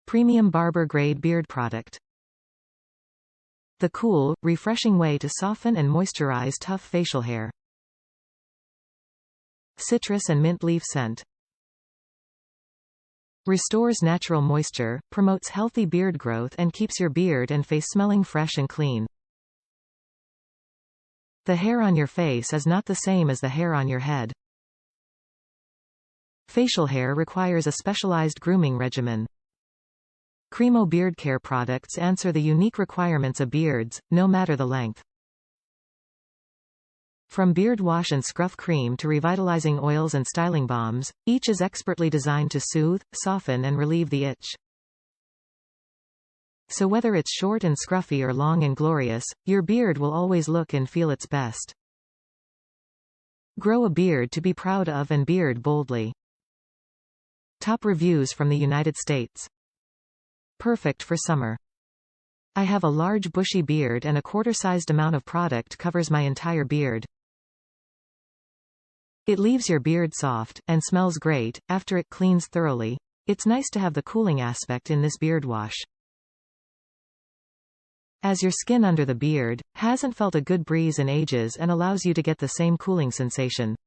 Premium barber grade beard product. The cool, refreshing way to soften and moisturize tough facial hair. Citrus and mint leaf scent. Restores natural moisture, promotes healthy beard growth and keeps your beard and face smelling fresh and clean. The hair on your face is not the same as the hair on your head. Facial hair requires a specialized grooming regimen. Cremo Beard Care Products answer the unique requirements of beards, no matter the length. From beard wash and scruff cream to revitalizing oils and styling balms, each is expertly designed to soothe, soften and relieve the itch. So whether it's short and scruffy or long and glorious, your beard will always look and feel its best. Grow a beard to be proud of and beard boldly. Top reviews from the United States. Perfect for summer. I have a large bushy beard and a quarter-sized amount of product covers my entire beard. It leaves your beard soft, and smells great, after it cleans thoroughly. It's nice to have the cooling aspect in this beard wash. As your skin under the beard hasn't felt a good breeze in ages and allows you to get the same cooling sensation.